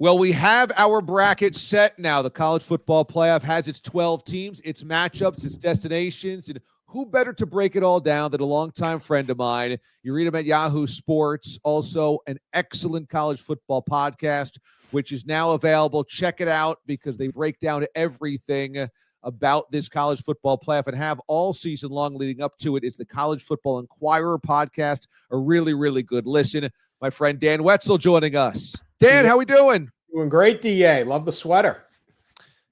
Well, we have our bracket set now. The college football playoff has its 12 teams, its matchups, its destinations, and who better to break it all down than a longtime friend of mine? You read him at Yahoo Sports, also an excellent college football podcast, which is now available. Check it out because they break down everything about this college football playoff and have all season long leading up to it. It's the College Football Inquirer podcast, a really, really good listen. My friend Dan Wetzel joining us. Dan, how we doing? Doing great, DA. Love the sweater.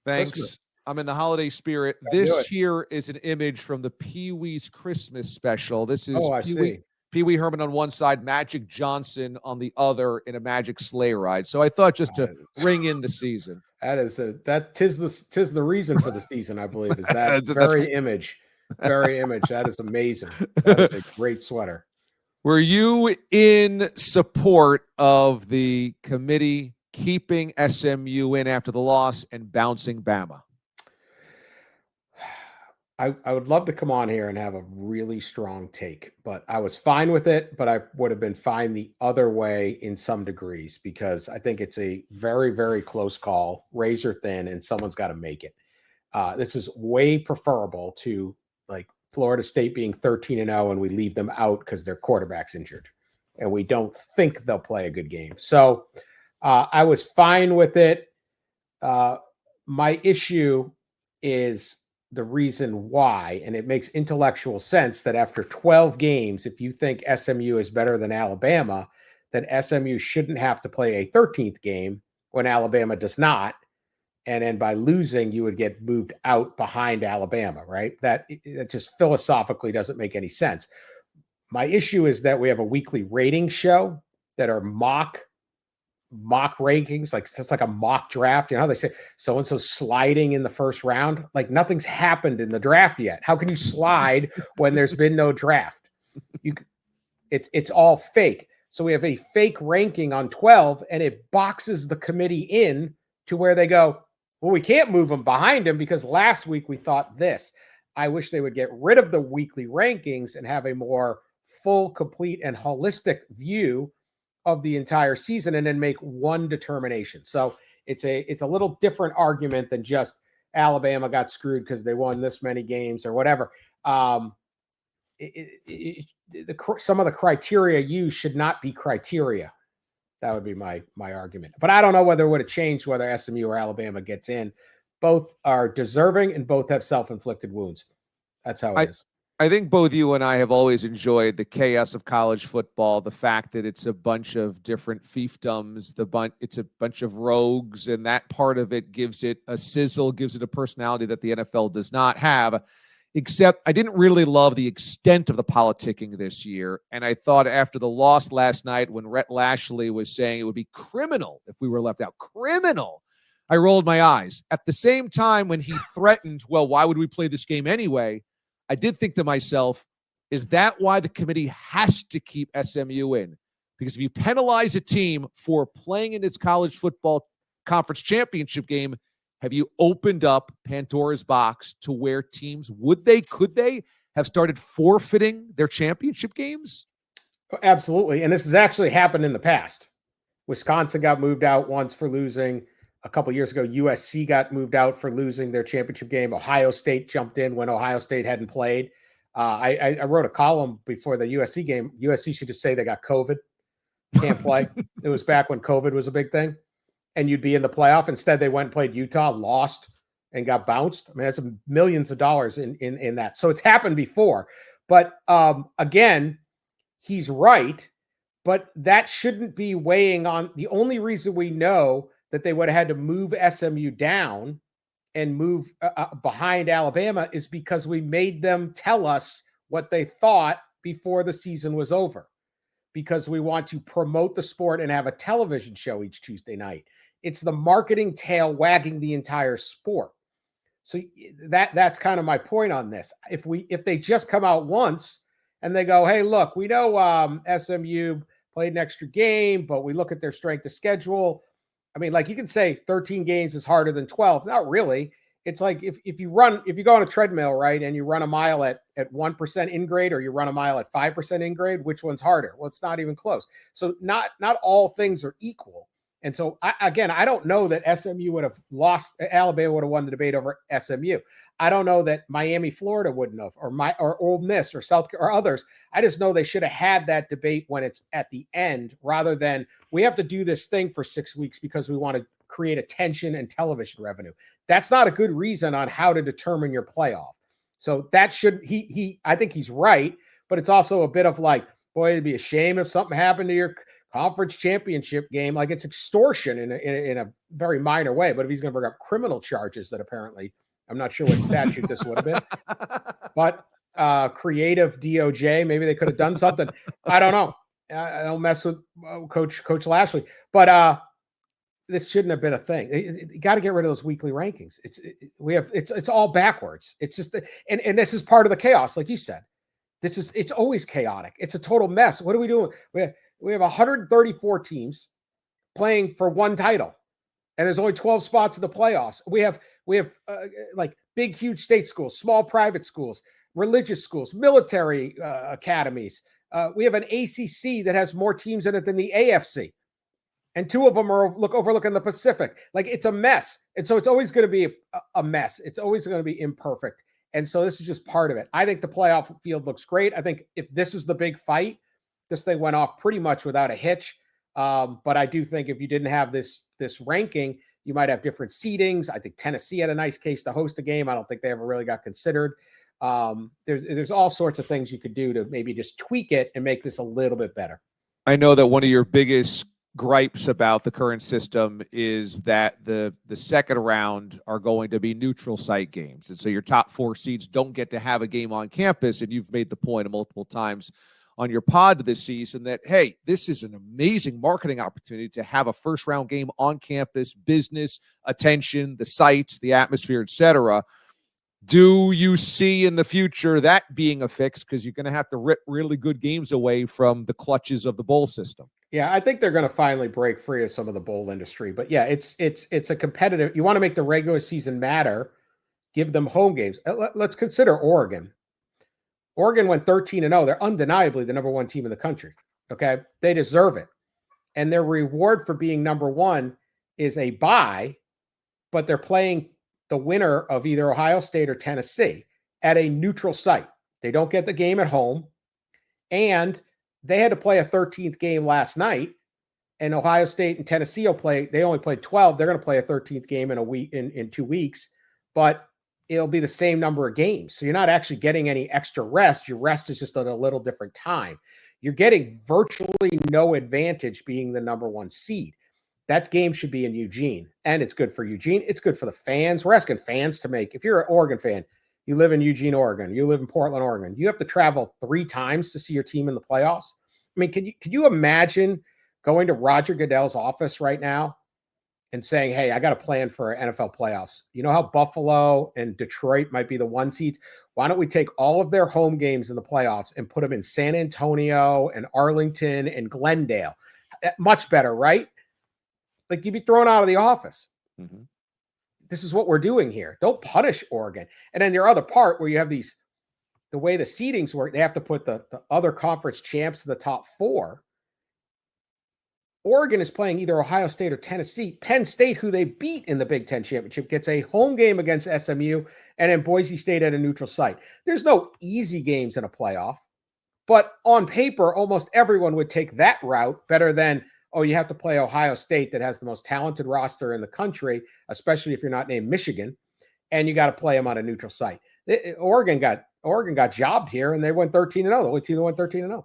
Thanks. Christmas. I'm in the holiday spirit. This here is an image from the Pee-wee's Christmas special. This is Pee-wee Herman on one side, Magic Johnson on the other in a Magic sleigh ride. So I thought just to ring in the season. Tis the reason for the season, I believe, is that very image. That is amazing. That is a great sweater. Were you in support of the committee keeping SMU in after the loss and bouncing Bama? I would love to come on here and have a really strong take, but I was fine with it, but I would have been fine the other way in some degrees because I think it's a very, very close call, razor thin, and someone's got to make it. This is way preferable to like Florida State being 13-0 and we leave them out because their quarterback's injured and we don't think they'll play a good game. So I was fine with it. My issue is the reason why, and it makes intellectual sense that after 12 games, if you think SMU is better than Alabama, then SMU shouldn't have to play a 13th game when Alabama does not. And then by losing, you would get moved out behind Alabama, right? That just philosophically doesn't make any sense. My issue is that we have a weekly rating show that are mock rankings, like it's like a mock draft. You know how they say so-and-so sliding in the first round? Like nothing's happened in the draft yet. How can you slide when there's been no draft? It's all fake. So we have a fake ranking on 12 and it boxes the committee in to where they go, well, we can't move them behind him because last week we thought this. I wish they would get rid of the weekly rankings and have a more full, complete, and holistic view of the entire season and then make one determination. So it's a little different argument than just Alabama got screwed because they won this many games or whatever. Some of the criteria used should not be criteria. That would be my argument. But I don't know whether it would have changed whether SMU or Alabama gets in. Both are deserving and both have self-inflicted wounds. That's how it is. I think both you and I have always enjoyed the chaos of college football, the fact that it's a bunch of different fiefdoms, it's a bunch of rogues, and that part of it gives it a sizzle, gives it a personality that the NFL does not have, except I didn't really love the extent of the politicking this year, and I thought after the loss last night when Rhett Lashley was saying it would be criminal if we were left out, criminal, I rolled my eyes. At the same time when he threatened, well, why would we play this game anyway? I did think to myself, is that why the committee has to keep SMU in? Because if you penalize a team for playing in its college football conference championship game, have you opened up Pandora's box to where teams, could they have started forfeiting their championship games? Absolutely. And this has actually happened in the past. Wisconsin got moved out once for losing. A couple of years ago, USC got moved out for losing their championship game. Ohio State jumped in when Ohio State hadn't played. I wrote a column before the USC game. USC should just say they got COVID, can't play. It was back when COVID was a big thing, and you'd be in the playoff. Instead, they went and played Utah, lost, and got bounced. I mean, that's millions of dollars in that. So it's happened before. But again, he's right, but that shouldn't be weighing on. The only reason we know that they would have had to move SMU down and move behind Alabama is because we made them tell us what they thought before the season was over, because we want to promote the sport and have a television show each Tuesday night. It's the marketing tail wagging the entire sport. So that's kind of my point on this. If they just come out once and they go, hey, look, we know SMU played an extra game, but we look at their strength of schedule. I mean, like you can say 13 games is harder than 12. Not really. It's like if you go on a treadmill, right, and you run a mile at 1% in grade or you run a mile at 5% in grade, which one's harder? Well, it's not even close. So not all things are equal. And so, I don't know that SMU would have lost. Alabama would have won the debate over SMU. I don't know that Miami, Florida wouldn't have, or Ole Miss or South or others. I just know they should have had that debate when it's at the end, rather than we have to do this thing for 6 weeks because we want to create attention and television revenue. That's not a good reason on how to determine your playoff. So that should I think he's right, but it's also a bit of like, boy, it'd be a shame if something happened to your conference championship game. Like, it's extortion in a very minor way. But if he's going to bring up criminal charges that apparently, I'm not sure what statute this would have been, but creative DOJ, maybe they could have done something. I don't know. I don't mess with Coach Lashley, but this shouldn't have been a thing. You got to get rid of those weekly rankings. It's all backwards. It's just, and this is part of the chaos, like you said. It's always chaotic. It's a total mess. What are we doing? We have 134 teams playing for one title, and there's only 12 spots in the playoffs. We have like big, huge state schools, small private schools, religious schools, military academies. We have an ACC that has more teams in it than the AFC, and 2 of them are overlooking the Pacific. Like, it's a mess, and so it's always going to be a mess. It's always going to be imperfect, and so this is just part of it. I think the playoff field looks great. I think if this is the big fight, this thing went off pretty much without a hitch. But I do think if you didn't have this ranking, you might have different seedings. I think Tennessee had a nice case to host a game. I don't think they ever really got considered. There's all sorts of things you could do to maybe just tweak it and make this a little bit better. I know that one of your biggest gripes about the current system is that the second round are going to be neutral site games. And so your top 4 seeds don't get to have a game on campus. And you've made the point multiple times on your pod this season that, hey, this is an amazing marketing opportunity to have a first round game on campus, business, attention, the sites, the atmosphere, etc. Do you see in the future that being a fix? Because you're going to have to rip really good games away from the clutches of the bowl system. Yeah, I think they're going to finally break free of some of the bowl industry. But yeah, it's a competitive. You want to make the regular season matter, give them home games. Let's consider Oregon. Oregon went 13-0. They're undeniably the number 1 team in the country. Okay, they deserve it, and their reward for being number 1 is a bye, but they're playing the winner of either Ohio State or Tennessee at a neutral site. They don't get the game at home, and they had to play a 13th game last night, and Ohio State and Tennessee will play. They only played 12. They're going to play a 13th game in a week in 2 weeks, but it'll be the same number of games. So you're not actually getting any extra rest. Your rest is just at a little different time. You're getting virtually no advantage being the number 1 seed. That game should be in Eugene, and it's good for Eugene. It's good for the fans. We're asking fans to make, if you're an Oregon fan, you live in Eugene, Oregon, you live in Portland, Oregon, you have to travel 3 times to see your team in the playoffs. I mean, could you imagine going to Roger Goodell's office right now and saying, hey, I got a plan for NFL playoffs. You know how Buffalo and Detroit might be the 1 seeds? Why don't we take all of their home games in the playoffs and put them in San Antonio and Arlington and Glendale? Much better, right? Like, you'd be thrown out of the office. Mm-hmm. This is what we're doing here. Don't punish Oregon. And then your other part where you have the way the seedings work, they have to put the other conference champs in the top 4. Oregon is playing either Ohio State or Tennessee. Penn State, who they beat in the Big Ten championship, gets a home game against SMU, and then Boise State at a neutral site. There's no easy games in a playoff, but on paper, almost everyone would take that route better than, oh, you have to play Ohio State that has the most talented roster in the country, especially if you're not named Michigan, and you got to play them on a neutral site. Oregon got jobbed here, and they went 13-0. The only team that went 13-0.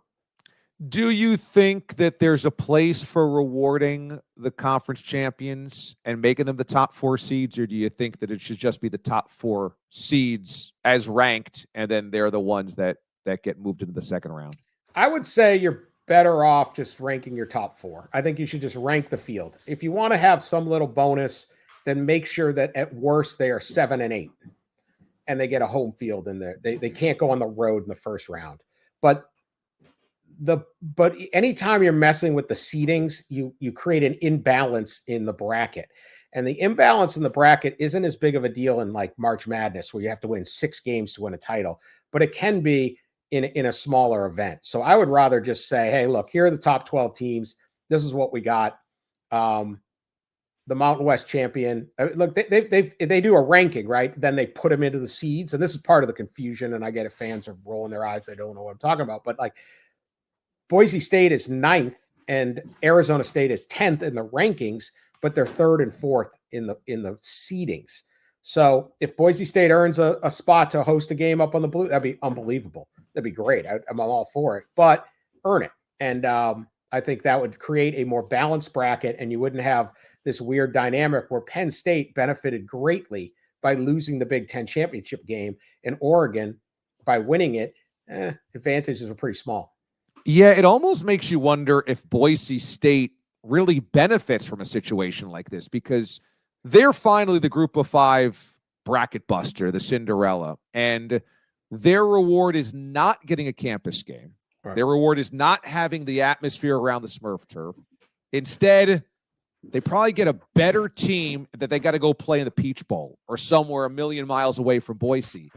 Do you think that there's a place for rewarding the conference champions and making them the top 4 seeds, or do you think that it should just be the top 4 seeds as ranked, and then they're the ones that get moved into the second round? I would say you're better off just ranking your top 4. I think you should just rank the field. If you want to have some little bonus, then make sure that at worst they are 7 and 8, and they get a home field in there. They can't go on the road in the first round, but anytime you're messing with the seedings, you create an imbalance in the bracket. And the imbalance in the bracket isn't as big of a deal in like March Madness, where you have to win 6 games to win a title, but it can be in a smaller event. So I would rather just say, hey, look, here are the top 12 teams. This is what we got. the Mountain West champion. Look, they do a ranking, right? Then they put them into the seeds, and this is part of the confusion. And I get it, fans are rolling their eyes; they don't know what I'm talking about. But like, Boise State is 9th, and Arizona State is 10th in the rankings, but they're 3rd and 4th in the seedings. So if Boise State earns a spot to host a game up on the Blue, that'd be unbelievable. That'd be great. I'm all for it, but earn it. And I think that would create a more balanced bracket, and you wouldn't have this weird dynamic where Penn State benefited greatly by losing the Big Ten championship game, and Oregon, by winning it, advantages are pretty small. Yeah, it almost makes you wonder if Boise State really benefits from a situation like this, because they're finally the group of 5 bracket buster, the Cinderella, and their reward is not getting a campus game. Right. Their reward is not having the atmosphere around the Smurf turf. Instead, they probably get a better team that they got to go play in the Peach Bowl or somewhere a million miles away from Boise.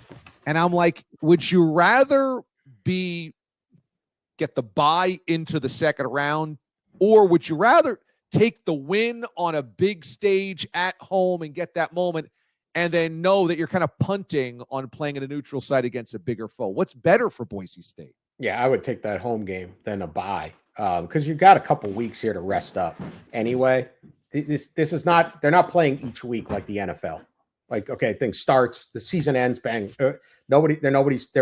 And I'm like, would you rather get the bye into the second round, or would you rather take the win on a big stage at home and get that moment, and then know that you're kind of punting on playing in a neutral site against a bigger foe? What's better for Boise State? Yeah, I would take that home game than a bye, because you've got a couple weeks here to rest up anyway. This is not, they're not playing each week like the NFL. Like, okay, things starts, the season ends, bang. They're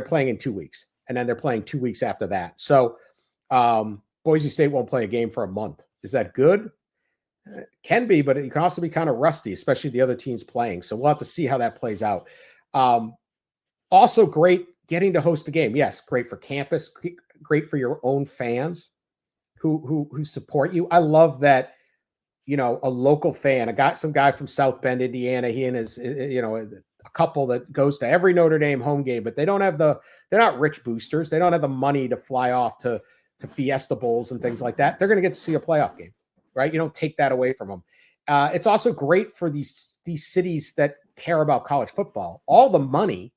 playing in 2 weeks, and then they're playing 2 weeks after that. So Boise State won't play a game for a month. Is that good? It can be, but it can also be kind of rusty, especially the other teams playing. So we'll have to see how that plays out. Also great getting to host a game. Yes, great for campus, great for your own fans who support you. I love that, a local fan, some guy from South Bend, Indiana, he and his, a couple that goes to every Notre Dame home game, but they're not rich boosters. They don't have the money to fly off to Fiesta Bowls and things like that. They're going to get to see a playoff game, right? You don't take that away from them. It's also great for these cities that care about college football. All the money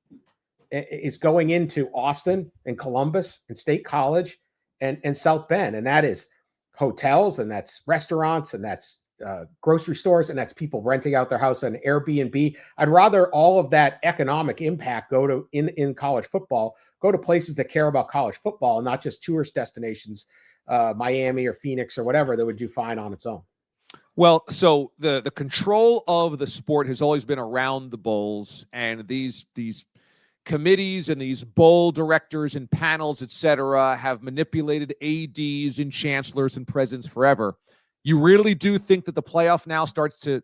is going into Austin and Columbus and State College and South Bend. And that is hotels, and that's restaurants, and that's grocery stores, and that's people renting out their house on Airbnb. I'd rather all of that economic impact go to in college football, go to places that care about college football, and not just tourist destinations, Miami or Phoenix or whatever, that would do fine on its own. Well, so the control of the sport has always been around the bowls, and these committees and these bowl directors and panels, et cetera, have manipulated ADs and chancellors and presidents forever. You really do think that the playoff now starts to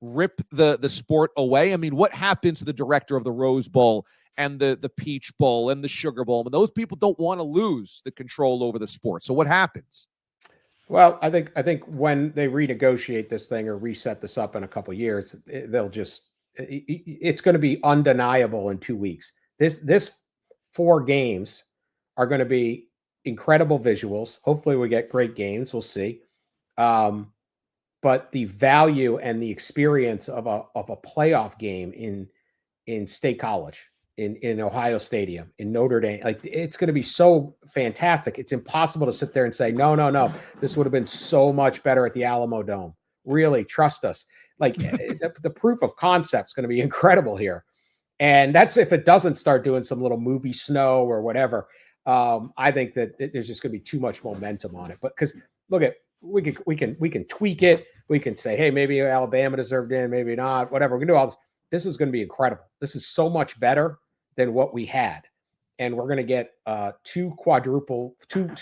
rip the sport away? I mean, what happens to the director of the Rose Bowl and the Peach Bowl and the Sugar Bowl? I mean, those people don't want to lose the control over the sport. So what happens? Well, I think when they renegotiate this thing or reset this up in a couple of years, it's going to be undeniable in 2 weeks. This 4 games are going to be incredible visuals. Hopefully we get great games. We'll see. But the value and the experience of a playoff game in State College, in Ohio Stadium, in Notre Dame, like, it's going to be so fantastic. It's impossible to sit there and say, no, this would have been so much better at the Alamo Dome. Really, trust us. Like, the proof of concept is going to be incredible here. And that's if it doesn't start doing some little movie snow or whatever. I think that there's just going to be too much momentum on it. But because look at, we can tweak it. We can say, hey, maybe Alabama deserved in, maybe not, whatever. We're going to do all this. This is going to be incredible. This is so much better than what we had. And we're going to get two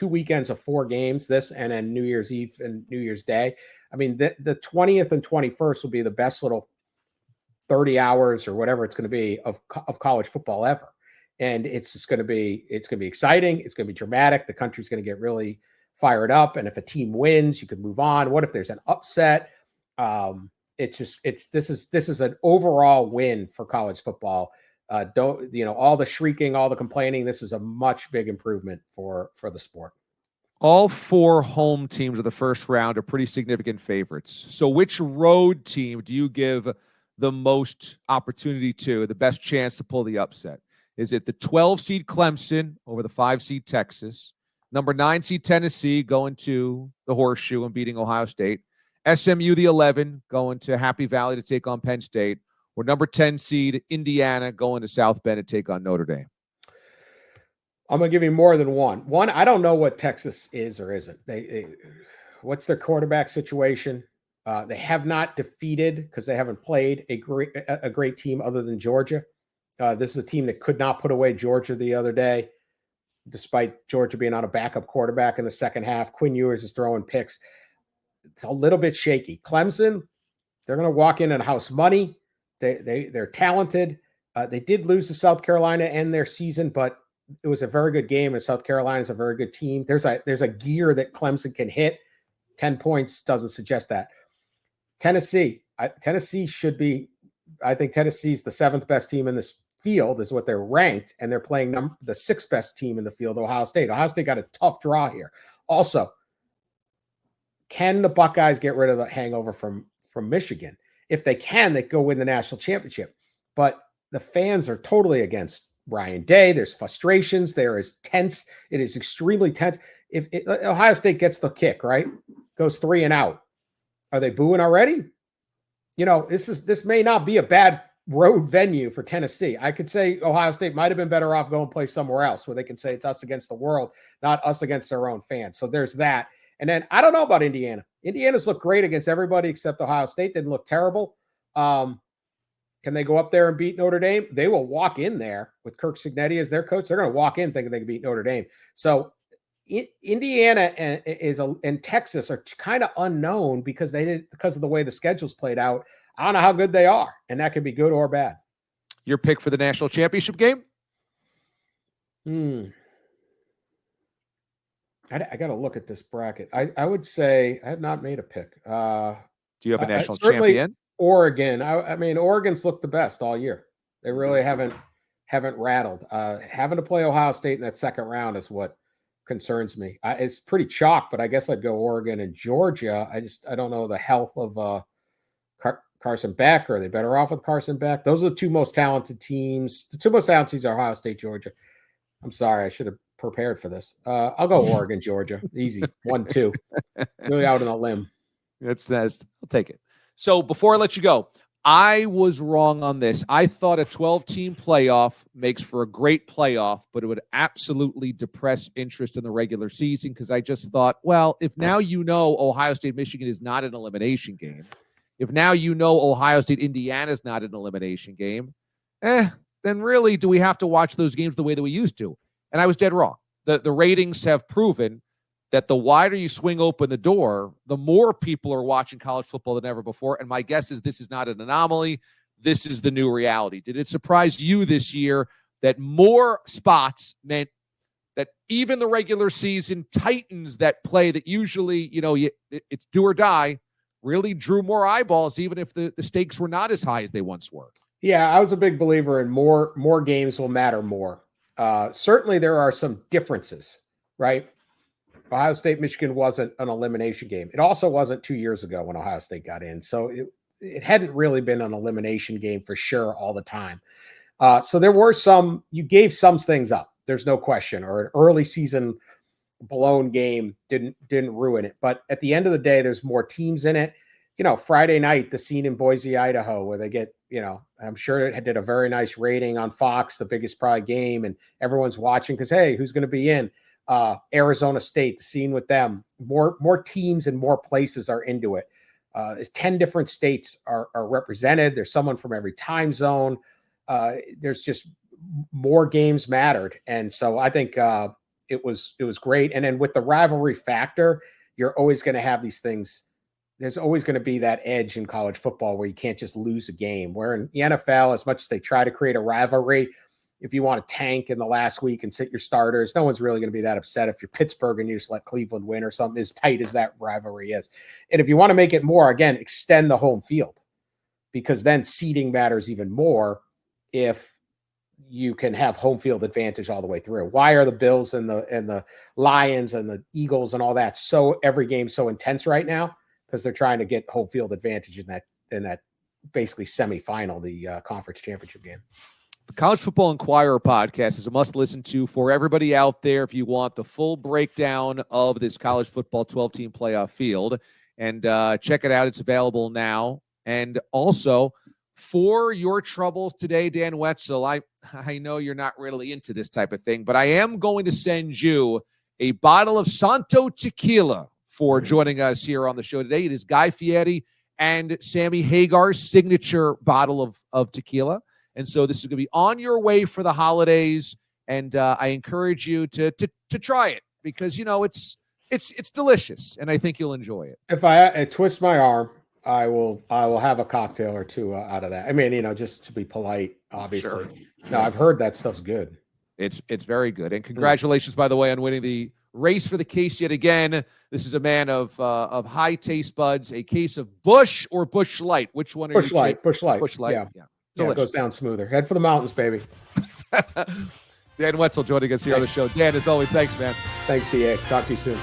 weekends of 4 games, this and then New Year's Eve and New Year's Day. I mean, the 20th and 21st will be the best little 30 hours or whatever it's going to be of college football ever. And it's going to be exciting. It's going to be dramatic. The country's going to get really fired up. And if a team wins, you could move on. What if there's an upset? This is an overall win for college football. All the shrieking, all the complaining. This is a much big improvement for the sport. All 4 home teams of the first round are pretty significant favorites. So which road team do you give the most opportunity to, the best chance to pull the upset? Is it the 12 seed Clemson over the 5 seed Texas, number 9 seed Tennessee going to the Horseshoe and beating Ohio State, SMU, the 11, going to Happy Valley to take on Penn State, or number 10 seed Indiana going to South Bend to take on Notre Dame? I'm going to give you more than one. One, I don't know what Texas is or isn't. What's their quarterback situation? They have not defeated because they haven't played a great team other than Georgia. This is a team that could not put away Georgia the other day, despite Georgia being on a backup quarterback in the second half. Quinn Ewers is throwing picks. It's a little bit shaky. Clemson, they're going to walk in and house money. They're talented. They did lose to South Carolina to end their season, but it was a very good game, and South Carolina is a very good team. There's a gear that Clemson can hit. 10 points doesn't suggest that. Tennessee should be, I think Tennessee's the 7th best team in this field is what they're ranked, and they're playing the 6th best team in the field, Ohio State. Ohio State got a tough draw here. Also, can the Buckeyes get rid of the hangover from Michigan? If they can, they go win the national championship. But the fans are totally against Ryan Day. There's frustrations. There is tense. It is extremely tense. If Ohio State gets the kick, right, goes 3 and out, are they booing already? This may not be a bad road venue for Tennessee. I could say Ohio State might have been better off going play somewhere else where they can say it's us against the world, not us against their own fans. So there's that. And then I don't know about Indiana. Indiana's looked great against everybody except Ohio State. Didn't look terrible. Can they go up there and beat Notre Dame? They will walk in there with Kirk Cignetti as their coach. They're going to walk in thinking they can beat Notre Dame. So Indiana and Texas are kind of unknown because of the way the schedule's played out. I don't know how good they are, and that can be good or bad. Your pick for the national championship game? I got to look at this bracket. I would say I have not made a pick. Do you have a national champion? Oregon. I mean, Oregon's looked the best all year. They really haven't rattled. Having to play Ohio State in that second round is what concerns me. It's pretty chalk, but I guess I'd go Oregon and Georgia. I don't know the health of Carson Beck. Are they better off with Carson Beck? Those are the two most talented teams. The two most talented teams are Ohio State, Georgia. I'm sorry, I should have prepared for this. I'll go Oregon, Georgia. Easy. 1-2. Really out on a limb. That's I'll take it. So before I let you go, I was wrong on this. I thought a 12-team playoff makes for a great playoff, but it would absolutely depress interest in the regular season because I just thought, well, if now Ohio State, Michigan is not an elimination game, if now Ohio State, Indiana is not an elimination game, then really do we have to watch those games the way that we used to? And I was dead wrong. The ratings have proven that the wider you swing open the door, the more people are watching college football than ever before. And my guess is this is not an anomaly. This is the new reality. Did it surprise you this year that more spots meant that even the regular season Titans that play that usually, it's do or die, really drew more eyeballs, even if the stakes were not as high as they once were? Yeah, I was a big believer in more games will matter more. Certainly there are some differences, right? Ohio State, Michigan wasn't an elimination game. It also wasn't 2 years ago when Ohio State got in. So it hadn't really been an elimination game for sure all the time. So there were you gave some things up. There's no question. Or an early season blown game didn't ruin it. But at the end of the day, there's more teams in it. Friday night, the scene in Boise, Idaho, where they get, I'm sure it did a very nice rating on Fox, the biggest probably game, and everyone's watching because, hey, who's going to be in? Arizona State, the scene with them, more teams and more places are into it. 10 different states are represented. There's someone from every time zone. There's just more games mattered. And so I think it was great. And then with the rivalry factor, you're always going to have these things. There's always going to be that edge in college football where you can't just lose a game. Where in the NFL, as much as they try to create a rivalry, if you want to tank in the last week and sit your starters, no one's really going to be that upset if you're Pittsburgh and you just let Cleveland win or something as tight as that rivalry is. And if you want to make it more, again, extend the home field because then seeding matters even more if you can have home field advantage all the way through. Why are the Bills and the Lions and the Eagles and all that every game so intense right now? Because they're trying to get home field advantage in that basically semifinal, the conference championship game. The College Football Inquirer podcast is a must-listen to for everybody out there if you want the full breakdown of this college football 12-team playoff field. And check it out. It's available now. And also, for your troubles today, Dan Wetzel, I know you're not really into this type of thing, but I am going to send you a bottle of Santo Tequila for joining us here on the show today. It is Guy Fieri and Sammy Hagar's signature bottle of tequila. And so this is going to be on your way for the holidays. And I encourage you to try it because, it's delicious, and I think you'll enjoy it. If I twist my arm, I will have a cocktail or two out of that. I mean, just to be polite, obviously. Sure. No, I've heard that stuff's good. It's very good. And congratulations, by the way, on winning the race for the case yet again. This is a man of high taste buds. A case of Busch or Busch Light. Which one are Busch you? Light. Busch Light. Busch Light. Yeah. It goes down smoother. Head for the mountains, baby. Dan Wetzel joining us here on the show. Dan, as always, thanks, man. Thanks, D.A. Talk to you soon.